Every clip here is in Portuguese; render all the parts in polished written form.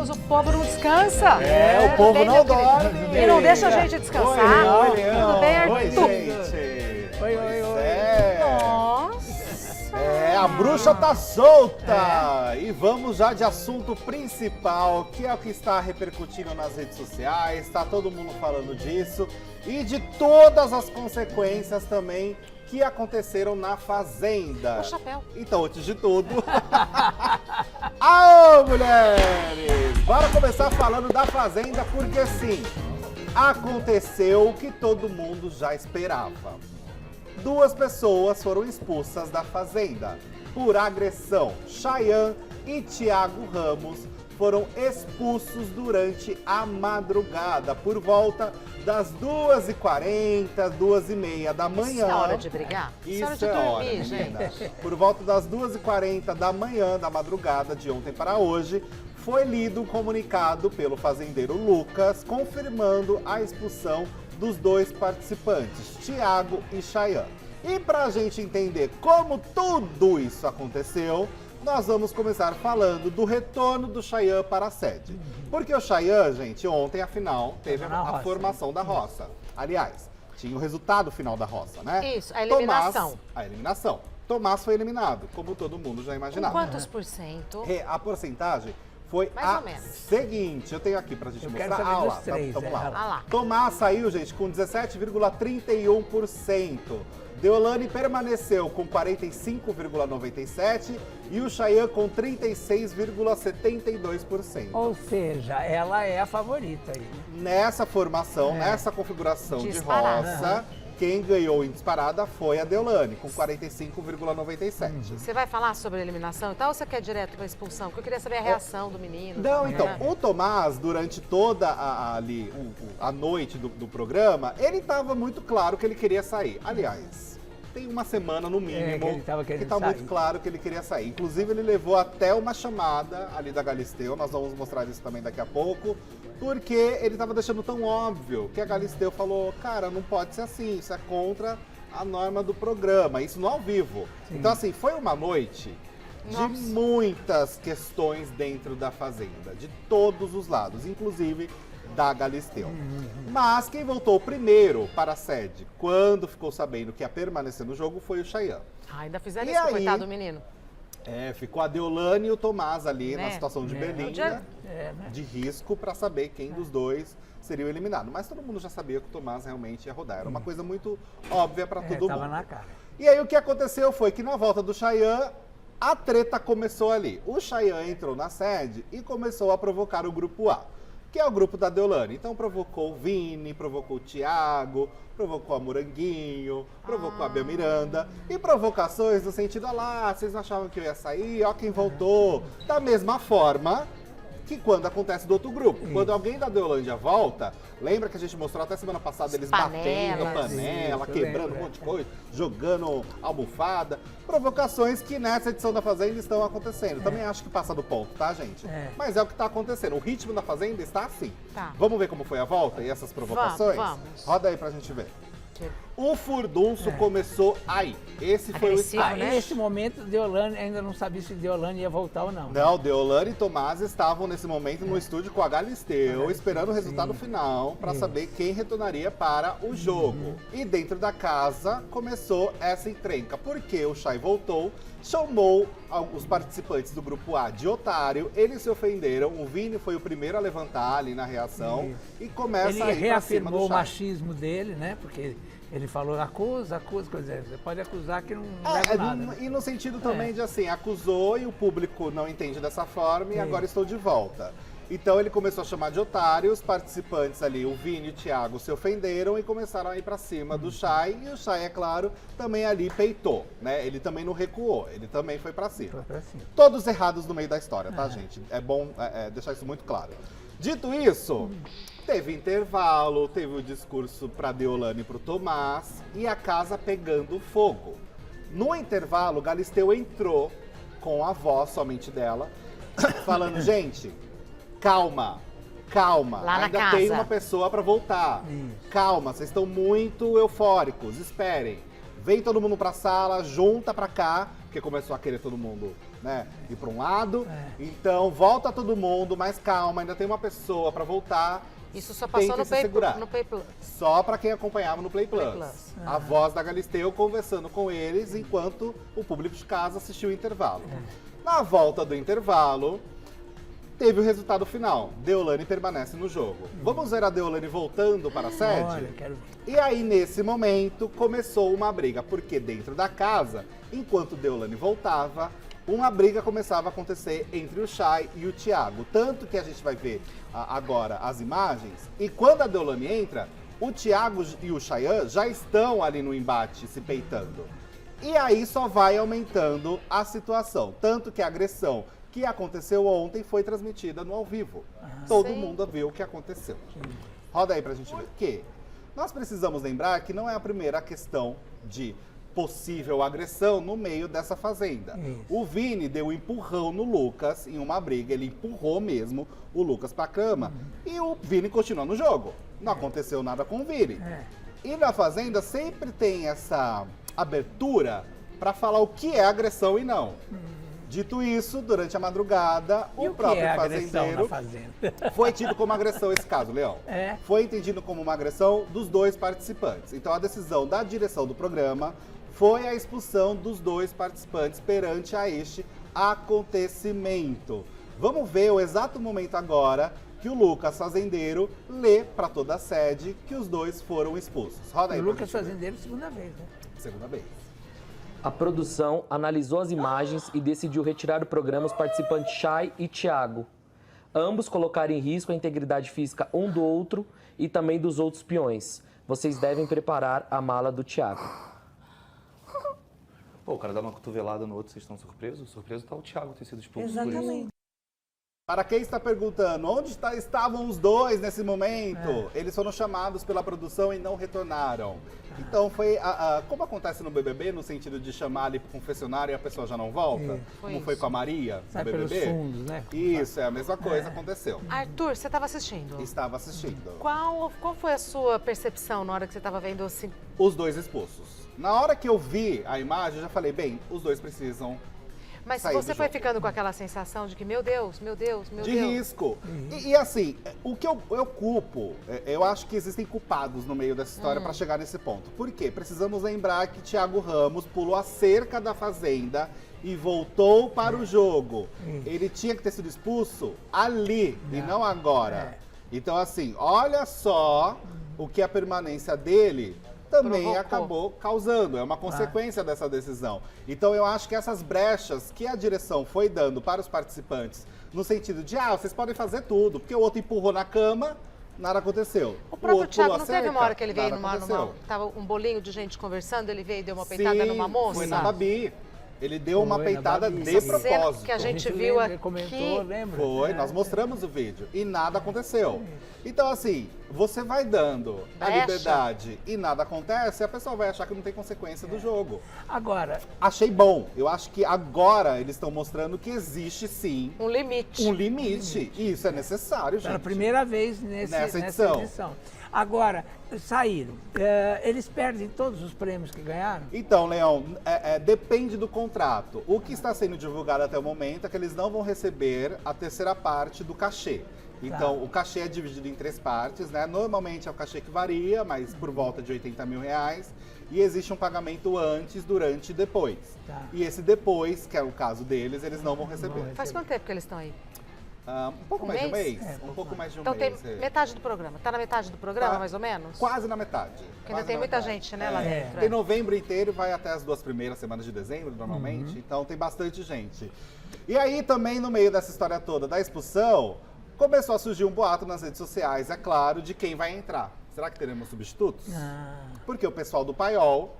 Deus, o povo não descansa. O povo bem, não meu querido? dorme. E não deixa a gente descansar. Oi, Tudo bem, Arthur? Oi, gente. Oi. Nossa. A bruxa tá solta! E vamos já de assunto principal, que é o que está repercutindo nas redes sociais, tá todo mundo falando disso, e de todas as consequências também que aconteceram na Fazenda. O chapéu. Então, antes de tudo... Aô, mulheres! Bora começar falando da Fazenda, porque sim, aconteceu o que todo mundo já esperava. 2 pessoas foram expulsas da Fazenda por agressão. Chayanne e Thiago Ramos foram expulsos durante a madrugada, por volta das 2h40, 2h30 da manhã. Isso é hora de brigar? Isso é é hora hora, de dormir, gente. menina. Por volta das 2h40 da manhã, da madrugada de ontem para hoje, foi lido um comunicado pelo fazendeiro Lucas, confirmando a expulsão dos 2 participantes, Thiago e Chayanne. E para a gente entender como tudo isso aconteceu, nós vamos começar falando do retorno do Chayanne para a sede. Porque o Chayanne, gente, ontem, afinal, teve a formação da roça. Aliás, tinha o resultado final da roça, né? Isso, a eliminação. A eliminação. Tomás foi eliminado, como todo mundo já Com imaginava. quantos por cento? A porcentagem foi Mais a ou menos. seguinte, eu tenho aqui pra gente quero mostrar. saber dos Lá, três, vamos lá. lá. Tomás saiu, gente, com 17,31%. Deolane permaneceu com 45,97% e o Chayanne com 36,72%. Ou seja, ela é a favorita aí. Nessa formação, nessa configuração Disparada. de roça, quem ganhou em disparada foi a Deolane, com 45,97%. Você vai falar sobre a eliminação e tal, ou você quer direto para a expulsão? Porque eu queria saber a reação do menino. Não, né? então, o Tomás, durante toda a noite do programa, ele estava muito claro que ele queria sair. Aliás, tem uma semana no mínimo que ele tava que querendo está muito sair. claro que ele queria sair. Inclusive, ele levou até uma chamada ali da Galisteu, nós vamos mostrar isso também daqui a pouco, porque ele estava deixando tão óbvio que a Galisteu falou, cara, não pode ser assim, isso é contra a norma do programa, isso no ao vivo. Sim. Então, assim, foi uma noite de Nossa. muitas questões dentro da Fazenda, de todos os lados, inclusive da Galisteu. Mas quem voltou primeiro para a sede, quando ficou sabendo que ia permanecer no jogo, foi o Chayanne. Ainda fizeram E isso, aí? coitado do menino. Ficou a Deolane e o Tomás ali Né? na situação de É. Belinha, Né? de risco para saber quem dos dois seria o eliminado. Mas todo mundo já sabia que o Tomás realmente ia rodar. Era uma coisa muito óbvia para todo Tava mundo. na cara. E aí o que aconteceu foi que na volta do Chayanne, a treta começou ali. O Chayanne entrou na sede e começou a provocar o grupo A, que é o grupo da Deolane. Então provocou o Vini, provocou o Thiago, provocou a Moranguinho, provocou a Bel Miranda. E provocações no sentido, lá, vocês não achavam que eu ia sair? Ó quem voltou. Da mesma forma que quando acontece do outro grupo. Isso. Quando alguém da Deolândia volta, lembra que a gente mostrou até semana passada eles batendo Panelas. panela, Isso, eu quebrando lembro, um monte de coisa, jogando almofada. Provocações que nessa edição da Fazenda estão acontecendo. Também acho que passa do ponto, tá, gente? Mas é o que está acontecendo. O ritmo da Fazenda está assim. Tá. Vamos ver como foi a volta e essas provocações? Vamos. Roda aí pra gente ver. O furdunço começou aí. Esse foi o Agressivo, start. né? Nesse momento, Deolane ainda não sabia se Deolane ia voltar ou não. Não, Deolane e Tomás estavam nesse momento no estúdio com a Galisteu, esperando o resultado final para saber quem retornaria para o jogo. E dentro da casa começou essa encrenca, porque o Chay voltou, chamou os participantes do grupo A de otário, eles se ofenderam, o Vini foi o primeiro a levantar ali na reação e começa Ele a ir pra cima reafirmou do o Chay. machismo dele, né? Porque ele falou, acusa, coisa. Você pode acusar que não leva nada. Né? E no sentido também de assim, acusou e o público não entende dessa forma e agora estou de volta. Então ele começou a chamar de otário, os participantes ali, o Vini e o Thiago, se ofenderam e começaram a ir pra cima do Chay. E o Chay, é claro, também ali peitou, né? Ele também não recuou, ele também foi pra cima. Foi pra cima. Todos errados no meio da história, tá, gente? É bom deixar isso muito claro. Dito isso, teve intervalo, teve o discurso pra Deolane e pro Tomás e a casa pegando fogo. No intervalo, Galisteu entrou com a voz somente dela, falando, gente, calma, Lá na ainda casa. tem uma pessoa pra voltar. Isso. Calma, vocês estão muito eufóricos, esperem. Vem todo mundo pra sala, junta pra cá, porque começou a querer todo mundo, né, ir para um lado. Então, volta todo mundo, mas calma, ainda tem uma pessoa para voltar. Isso só passou no Play Plus. Só para quem acompanhava no Play Plus. Play Plus. A voz da Galisteu conversando com eles enquanto o público de casa assistiu o intervalo. Na volta do intervalo, teve o resultado final. Deolane permanece no jogo. Vamos ver a Deolane voltando para a sede? Olha, quero... E aí, nesse momento, começou uma briga, porque dentro da casa, enquanto Deolane voltava, uma briga começava a acontecer entre o Chay e o Thiago. Tanto que a gente vai ver agora as imagens, e quando a Deolane entra, o Thiago e o Chayanne já estão ali no embate, se peitando. E aí só vai aumentando a situação. Tanto que a agressão que aconteceu ontem foi transmitida no ao vivo. Todo mundo viu o que aconteceu. Roda aí pra gente ver. Que nós precisamos lembrar que não é a primeira questão de possível agressão no meio dessa fazenda. O Vini deu um empurrão no Lucas em uma briga, ele empurrou mesmo o Lucas pra cama e o Vini continuou no jogo. Não aconteceu nada com o Vini. E na fazenda sempre tem essa abertura pra falar o que é agressão e não. Dito isso, durante a madrugada, E o próprio que é agressão fazendeiro na fazenda? foi tido como agressão esse caso, Leão. Foi entendido como uma agressão dos dois participantes. Então a decisão da direção do programa foi a expulsão dos dois participantes perante a este acontecimento. Vamos ver o exato momento agora que o Lucas Fazendeiro lê para toda a sede que os dois foram expulsos. Roda aí. O pra Lucas gente ver. Fazendeiro, segunda vez, né? Segunda vez. A produção analisou as imagens e decidiu retirar do programa os participantes Chay e Thiago. Ambos colocaram em risco a integridade física um do outro e também dos outros peões. Vocês devem preparar a mala do Thiago. Pô, o cara dá uma cotovelada no outro, vocês estão surpresos? Surpreso tá o Thiago ter sido expulso por isso. Exatamente. Para quem está perguntando, onde estavam os dois nesse momento? Eles foram chamados pela produção e não retornaram. Então foi, como acontece no BBB, no sentido de chamar ali pro confessionário e a pessoa já não volta? Como foi com a Maria Sai no pelos BBB? fundos, né? Isso, é a mesma coisa aconteceu. Arthur, você estava assistindo. Estava assistindo. Qual foi a sua percepção na hora que você estava vendo assim? Os dois expulsos. Na hora que eu vi a imagem, eu já falei, bem, os dois precisam Mas sair você do foi jogo. ficando com aquela sensação de que, meu Deus, meu Deus, meu De Deus. risco. E assim, o que eu culpo, eu acho que existem culpados no meio dessa história para chegar nesse ponto. Por quê? Precisamos lembrar que Thiago Ramos pulou a cerca da fazenda e voltou para o jogo. Ele tinha que ter sido expulso ali e não agora. Então assim, olha só o que a permanência dele também Provocou. acabou causando. É uma consequência dessa decisão. Então eu acho que essas brechas que a direção foi dando para os participantes, no sentido de, vocês podem fazer tudo, porque o outro empurrou na cama, nada aconteceu. O próprio outro Thiago pulou a não teve cerca, uma hora que ele veio nada aconteceu. tava um bolinho de gente conversando, ele veio e deu uma peitada Sim, numa moça? foi na Babi. Ele deu uma Foi na peitada Babi. de Essa cena propósito. que a gente lembra, viu ele aqui. comentou, lembra? Foi, nós mostramos o vídeo e nada aconteceu. Então, assim, você vai dando a Brecha. liberdade e nada acontece, a pessoa vai achar que não tem consequência do jogo. Agora, Achei bom. Eu acho que agora eles estão mostrando que existe sim Um limite. um limite. E isso é necessário, gente. pela primeira vez Nessa nessa edição. edição. Agora, saíram. Eles perdem todos os prêmios que ganharam? Então, Leão, depende do contrato. O que está sendo divulgado até o momento é que eles não vão receber a terceira parte do cachê. Então, o cachê é dividido em 3 partes, né? Normalmente é o cachê que varia, mas por volta de 80 mil reais. E existe um pagamento antes, durante e depois. Tá. E esse depois, que é o caso deles, eles não vão receber. Faz quanto tempo que eles estão aí? Um pouco Um mais de um mês? mês. Um pouco mais de um Então tem mês. metade do programa. Tá na metade do programa, Tá. mais ou menos? Quase na metade. Porque ainda Quase tem na muita metade. gente, né, lá dentro. Tem novembro inteiro e vai até as 2 primeiras semanas de dezembro, normalmente. Então tem bastante gente. E aí também, no meio dessa história toda da expulsão, começou a surgir um boato nas redes sociais, é claro, de quem vai entrar. Será que teremos substitutos? Porque o pessoal do Paiol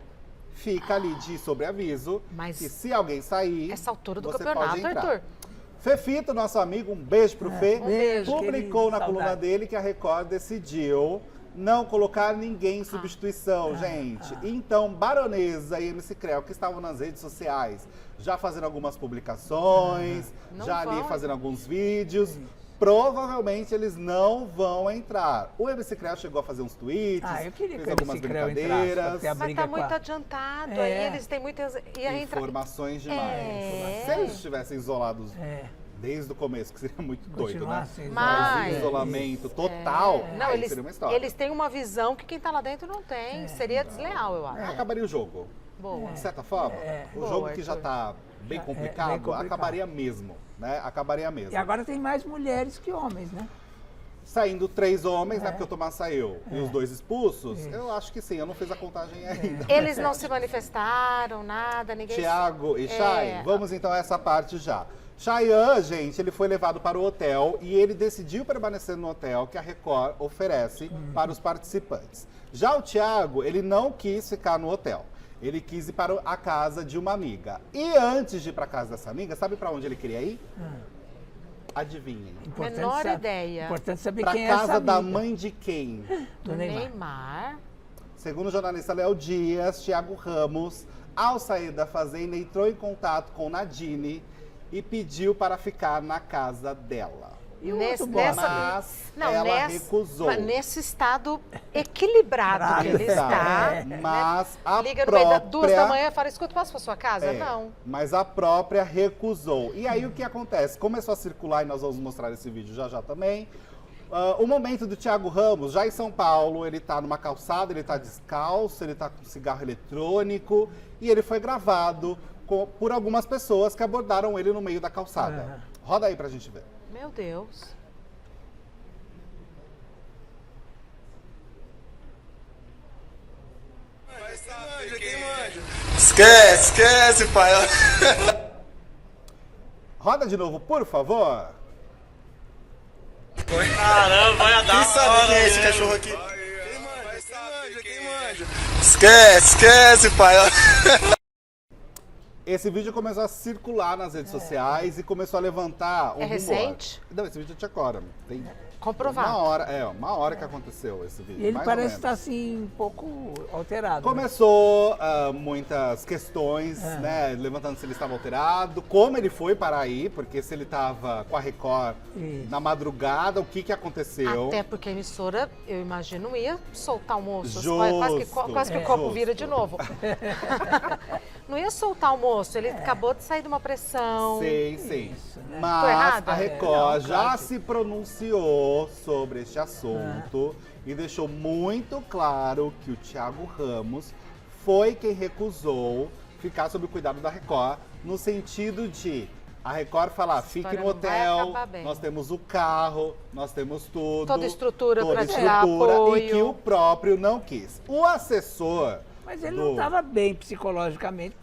fica ali de sobreaviso Mas que se alguém sair, essa altura do você campeonato, pode entrar. Arthur. Fefito, nosso amigo, um beijo pro Fê, beijo, publicou querido, na coluna saudade. dele que a Record decidiu não colocar ninguém em substituição, gente. Então, Baronesa e MC Creu, que estavam nas redes sociais, já fazendo algumas publicações, Não já ali vão. fazendo alguns vídeos, provavelmente eles não vão entrar. O MC Creu chegou a fazer uns tweets, Eu queria fez que o algumas MC Creu entrasse pra brincadeiras. ter a Mas briga tá com a- muito adiantado, É. aí eles têm muitas... E aí entra... Informações demais. É. Se eles estivessem isolados É. desde o começo, que seria muito doido, Continuar né? assim, Mas- Mas isolamento total, Não, aí eles, seria uma história. eles têm uma visão que quem tá lá dentro não tem. Seria desleal, eu acho. Acabaria o jogo. Boa. De certa forma, o Boa, jogo que já Arthur. tá bem bem complicado, complicado. acabaria mesmo, né? Acabaria mesmo. E agora tem mais mulheres que homens, né? Saindo 3 homens, né? Porque o Tomás saiu e os 2 expulsos, eu acho que sim, eu não fiz a contagem ainda. Eles não se manifestaram, nada, ninguém... Tiago e Chay, vamos então a essa parte já. Chayanne, gente, ele foi levado para o hotel e ele decidiu permanecer no hotel que a Record oferece para os participantes. Já o Tiago, ele não quis ficar no hotel. Ele quis ir para a casa de uma amiga. E antes de ir para a casa dessa amiga, sabe para onde ele queria ir? Adivinhem. Menor saber- ideia. Importante saber Para quem é essa casa da amiga mãe de quem? do Neymar. Neymar. Segundo o jornalista Léo Dias, Thiago Ramos, ao sair da fazenda, entrou em contato com Nadine e pediu para ficar na casa dela. E o Nesse- outro bosta? Mas ela recusou. mas nesse estado equilibrado que ele está. Mas a Liga no meio da 2 da própria... manhã e fala, escuta, posso para sua casa? É, Não. mas a própria recusou. E aí o que acontece? Começou a circular, e nós vamos mostrar esse vídeo já já também, o momento do Thiago Ramos, já em São Paulo, ele tá numa calçada, ele tá descalço, ele tá com cigarro eletrônico, e ele foi gravado por algumas pessoas que abordaram ele no meio da calçada. Roda aí pra gente ver. Meu Deus. Esquece, pai. Roda de novo, por favor. Caramba, vai dar. Quem sabe quem é esse cachorro aqui? Quem manja? Esquece, pai. Esse vídeo começou a circular nas redes sociais e começou a levantar um rumor. recente? Não, esse vídeo é de agora. Tem Comprovado. uma hora que aconteceu esse vídeo. E ele mais ou parece menos. estar assim, um pouco alterado. né? Começou muitas questões, né? Levantando se ele estava alterado, como ele foi para aí, porque se ele estava com a Record Isso. na madrugada, o que que aconteceu? Até porque a emissora, eu imagino, ia soltar o moço. Justo, Quase que o copo justo. vira de novo. Não ia soltar o moço, ele acabou de sair de uma pressão. Sim. Isso, né? Tô Mas errada? a Record Não, já claro que- se pronunciou sobre este assunto e deixou muito claro que o Thiago Ramos foi quem recusou ficar sob o cuidado da Record, no sentido de a Record falar, fique história no não vai hotel, acabar bem. nós temos o carro, nós temos tudo. Toda estrutura toda pra te dar estrutura, apoio. e que o próprio não quis. O assessor... Mas ele do- não estava bem psicologicamente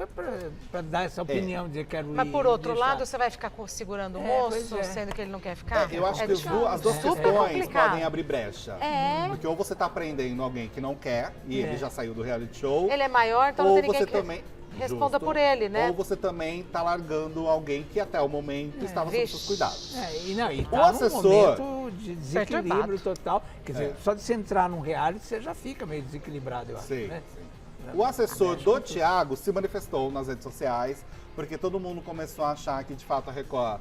para dar essa opinião, dizer que quero ir. Mas por outro deixar. lado, você vai ficar segurando o pois moço, é. sendo que ele não quer ficar? Eu acho que as duas super questões complicado. podem abrir brecha. É. Porque ou você tá prendendo alguém que não quer, e ele já saiu do reality show. Ele é maior, então não ou tem ninguém você que também responda por ele, né? Ou você também tá largando alguém que até o momento estava sob seus Vixe. cuidados. E O tá assessor- num momento de desequilíbrio Perturbado. total. Quer dizer, só de você entrar num reality, você já fica meio desequilibrado, eu acho. Sim, Né? sim. O assessor do Thiago se manifestou nas redes sociais, porque todo mundo começou a achar que de fato a Record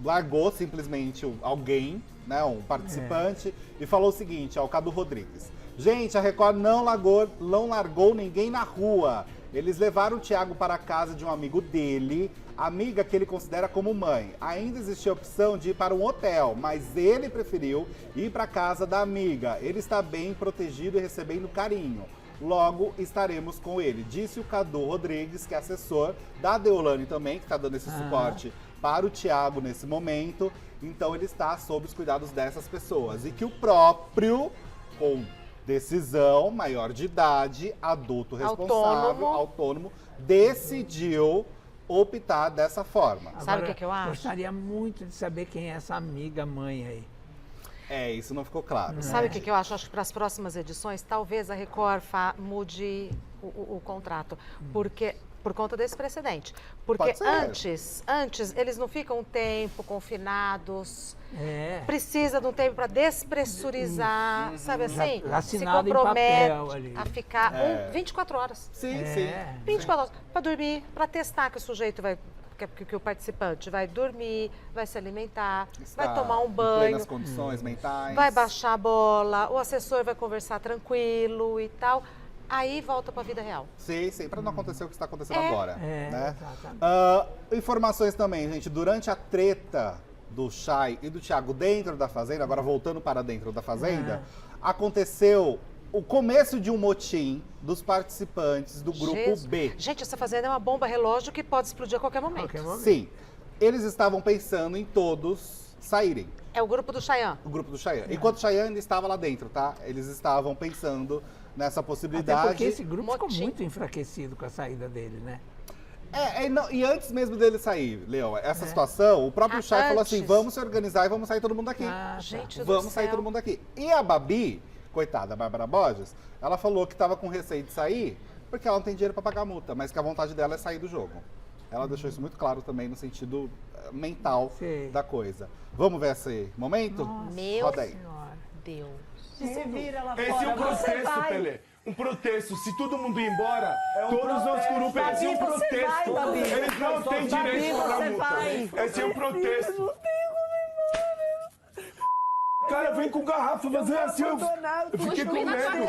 largou simplesmente alguém, né, um participante, e falou o seguinte ao Cadu Rodrigues: gente, a Record não largou ninguém na rua. Eles levaram o Thiago para a casa de um amigo dele, amiga que ele considera como mãe. Ainda existia a opção de ir para um hotel, mas ele preferiu ir para a casa da amiga. Ele está bem protegido e recebendo carinho. Logo estaremos com ele, disse o Cadu Rodrigues, que é assessor da Deolane também, que está dando esse suporte para o Thiago nesse momento. Então ele está sob os cuidados dessas pessoas. E que o próprio, com decisão, maior de idade, adulto responsável, autônomo, decidiu optar dessa forma. Sabe o que eu acho? Gostaria muito de saber quem é essa amiga mãe aí. Isso não ficou claro. Sabe o que eu acho? Acho que para as próximas edições, talvez a Record mude o contrato. Porque, por conta desse precedente. Porque Pode ser. antes, eles não ficam um tempo confinados. É. Precisa de um tempo para despressurizar, sabe assim? Já Se assinado em compromete papel ali. a ficar 24 horas. Sim, É. sim. 24 horas para dormir, para testar que o sujeito vai que o participante vai dormir, vai se alimentar, Está vai tomar um em banho, plenas condições mentais. vai baixar a bola, o assessor vai conversar tranquilo e tal. Aí volta para a vida real. Sim, para não acontecer o que está acontecendo agora. Né? Exatamente. Informações também, gente. Durante a treta do Chay e do Thiago dentro da Fazenda, agora voltando para dentro da Fazenda, aconteceu o começo de um motim dos participantes do grupo Jesus. B. Gente, essa Fazenda é uma bomba relógio que pode explodir a qualquer momento. Sim. Eles estavam pensando em todos saírem. É o grupo do Chayanne. O grupo do Chayanne. Enquanto o Chayanne ainda estava lá dentro, tá? Eles estavam pensando nessa possibilidade. Até porque esse grupo ficou Motim. muito enfraquecido com a saída dele, né? E antes mesmo dele sair, Leão, essa situação, o próprio Chay falou assim, Antes. vamos se organizar e vamos sair todo mundo daqui. Gente do Vamos sair céu. todo mundo daqui. E a Babi, coitada, a Bárbara Borges, ela falou que estava com receio de sair porque ela não tem dinheiro para pagar a multa, mas que a vontade dela é sair do jogo. Ela deixou isso muito claro também no sentido mental da coisa. Vamos ver esse momento? Meu Roda aí. Deus. Você vira lá Esse é um fora, você protesto, vai. Pelé. Um protesto. Se todo mundo ir embora, todos os grupos. Esse é um Babi, você protesto. vai, Babi. Eles não têm Babi, direito de pagar você multa. vai. Esse é um protesto. Cara, vem com garrafa, mas é assim. Eu fiquei com medo.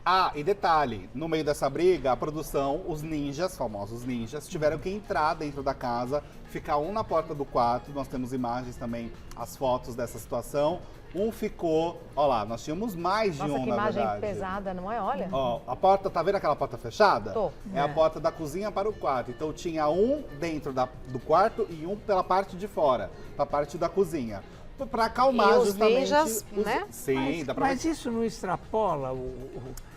Ah, e detalhe, no meio dessa briga, a produção, os ninjas, famosos ninjas, tiveram que entrar dentro da casa, ficar um na porta do quarto, nós temos imagens também, as fotos dessa situação. Um ficou, ó lá, nós tínhamos mais de Nossa, um, que na imagem verdade. pesada, não é? Olha. Ó, a porta, tá vendo aquela porta fechada? Tô. É a porta da cozinha para o quarto. Então tinha um dentro do quarto e um pela parte de fora, pra parte da cozinha. Pra acalmar E os justamente ninjas, né? Sim, dá pra Mas isso não extrapola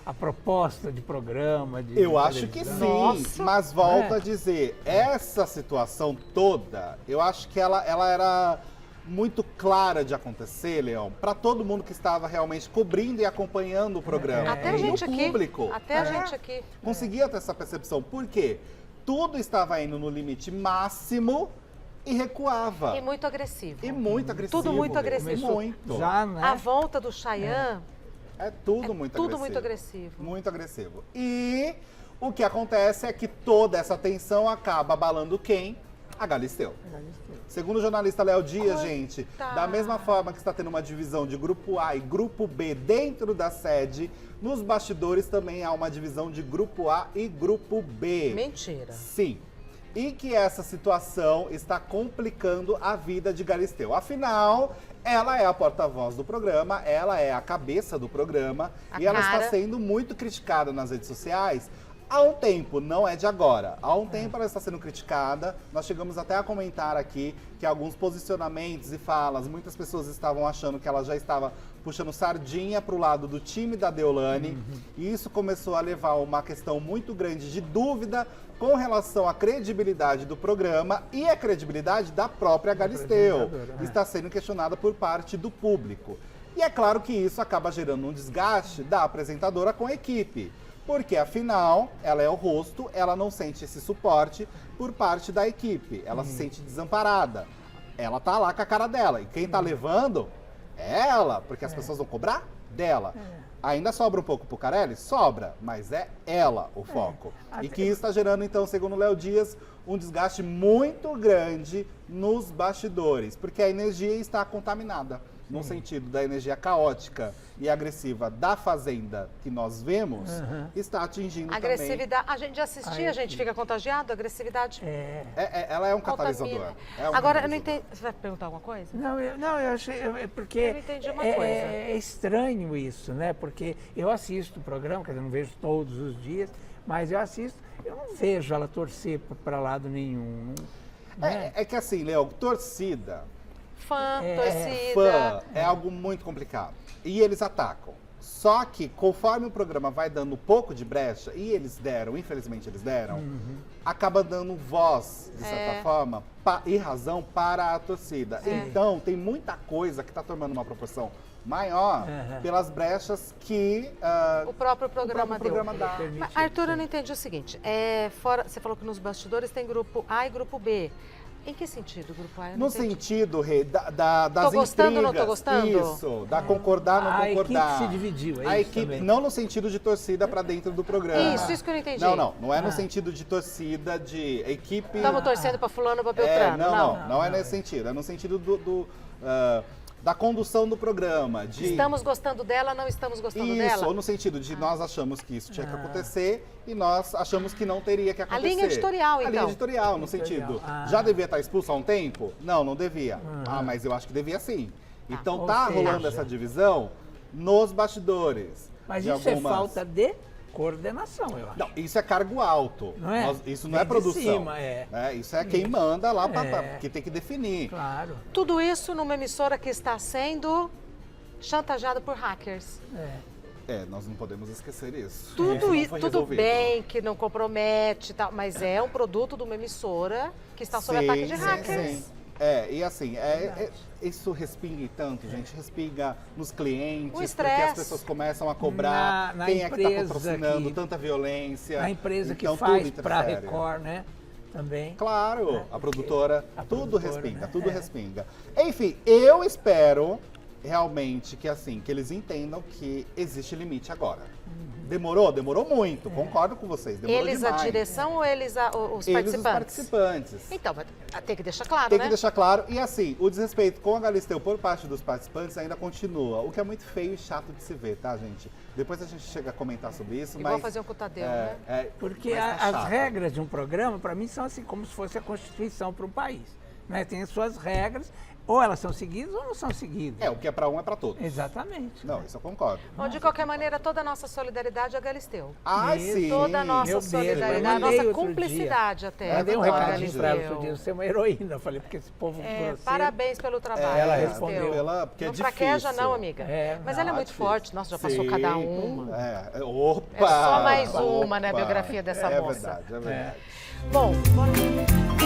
a proposta de programa? De Eu acho que televisão? sim, mas volto a dizer, essa situação toda, eu acho que ela era muito clara de acontecer, Leão, para todo mundo que estava realmente cobrindo e acompanhando o programa. Até a E gente o aqui. público Até a gente aqui. conseguia ter essa percepção. Por quê? Tudo estava indo no limite máximo e recuava. E muito agressivo. E muito agressivo. Tudo muito Lê. agressivo. Muito. Já, né? A volta do Chayanne É tudo muito tudo agressivo. muito agressivo. Muito agressivo. E o que acontece é que toda essa tensão acaba abalando quem? A Galisteu. Segundo o jornalista Léo Dias, gente, da mesma forma que está tendo uma divisão de grupo A e grupo B dentro da sede, nos bastidores também há uma divisão de grupo A e grupo B. Mentira. Sim. E que essa situação está complicando a vida de Galisteu. Afinal, ela é a porta-voz do programa, ela é a cabeça do programa A e ela cara. está sendo muito criticada nas redes sociais há um tempo, não é de agora. Há um tempo ela está sendo criticada. Nós chegamos até a comentar aqui que alguns posicionamentos e falas, muitas pessoas estavam achando que ela já estava puxando sardinha para o lado do time da Deolane. E isso começou a levar uma questão muito grande de dúvida com relação à credibilidade do programa e a credibilidade da própria Galisteu. apresentadora, Está sendo questionada por parte do público. E é claro que isso acaba gerando um desgaste da apresentadora com a equipe. Porque, afinal, ela é o rosto, ela não sente esse suporte por parte da equipe. Ela se sente desamparada. Ela tá lá com a cara dela. E quem tá levando é ela, porque as pessoas vão cobrar dela. Ainda sobra um pouco pro Carelli? Sobra, mas é ela o foco. E que isso está gerando, então, segundo o Léo Dias, um desgaste muito grande nos bastidores. Porque a energia está contaminada. No sentido da energia caótica e agressiva da Fazenda que nós vemos, está atingindo Agressividade. A gente assistia, a gente fica contagiado? Agressividade também. Ela é um catalisador. contamina. É um Agora, eu catalisador. não entendi. Você vai perguntar alguma coisa? Não, eu achei. É porque Eu não entendi uma coisa. É estranho isso, né? Porque eu assisto o programa, quer dizer, não vejo todos os dias, mas eu assisto, eu não vejo ela torcer para lado nenhum. Né? É que assim, Léo, torcida, Fã, torcida. fã, é algo muito complicado. E eles atacam. Só que conforme o programa vai dando um pouco de brecha, e eles deram, infelizmente eles deram, acaba dando voz, de certa forma, e razão para a torcida. Então, tem muita coisa que está tomando uma proporção maior pelas brechas que O próprio programa deu. dá. Mas, Arthur, eu não entendi o seguinte. Você falou que nos bastidores tem grupo A e grupo B. Em que sentido, Grupo A? Eu não No entendi. sentido, Rê, das Tô gostando ou não tô intrigas. gostando? Isso, da concordar, não A concordar. equipe se dividiu, é A isso equipe, também. não no sentido de torcida para dentro do programa. Isso que eu não entendi. Não é no sentido de torcida, de equipe... Estamos torcendo para fulano, para Beltrano. Não é nesse sentido. É no sentido da condução do programa. Estamos gostando dela, não estamos gostando Isso, dela? ou no sentido de nós achamos que isso tinha que acontecer e nós achamos que não teria que acontecer. linha editorial, A linha então. editorial, no Editorial. sentido, Ah. já devia estar expulso há um tempo? Não devia. Mas eu acho que devia sim. Então Ou tá seja- rolando essa divisão nos bastidores. Mas de isso é algumas- falta de coordenação, eu acho. Não, isso é cargo alto. Não é? Isso não Vem é de produção. cima, é. Isso é quem manda lá, É. que tem que definir. Claro. Tudo isso numa emissora que está sendo chantageada por hackers. Nós não podemos esquecer isso. Tudo não isso, foi tudo resolvido. bem que não compromete e tal, mas é um produto de uma emissora que está sob ataque de hackers. Sim. E assim, isso respinga e tanto, gente. Respinga nos clientes, O porque estresse. as pessoas começam a cobrar Na quem é que está empresa patrocinando que- tanta violência. A empresa que Então, faz tudo para interfere. Record, né? Também. Claro, a produtora, A tudo produtora, respinga, né? tudo respinga. Enfim, eu espero realmente que assim, que eles entendam que existe limite agora. Demorou muito, concordo com vocês, demorou Eles, demais. a direção ou eles, os Eles, os participantes? participantes. Então, mas tem que deixar claro, Tem né? que deixar claro. E assim, o desrespeito com a Galisteu por parte dos participantes ainda continua. O que é muito feio e chato de se ver, tá, gente? Depois a gente chega a comentar sobre isso, Igual mas... fazer um com o Tadeu, né? Porque mas tá as chato. regras de um programa, para mim, são assim como se fosse a Constituição para um país. Né? Tem as suas regras, ou elas são seguidas ou não são seguidas. O que é pra um é pra todos. Exatamente. Não, isso eu concordo. Bom, de qualquer maneira, toda a nossa solidariedade a Galisteu. Ai, Isso. sim. Toda a nossa Meu Deus, eu solidariedade, a mandei nossa outro cumplicidade até. Eu dei um com a recadinho para ela Galisteu. outro dia, você é uma heroína. Eu falei, porque esse povo grosseiro... Parabéns pelo trabalho, Ela Galisteu. respondeu. Porque Não é fraqueja difícil. não, amiga. Mas ela é Ah, muito difícil. forte. Nossa, já passou Sim. cada uma. Opa! É só mais uma, né, a Opa. biografia dessa moça. É verdade, é verdade. Bom, bora.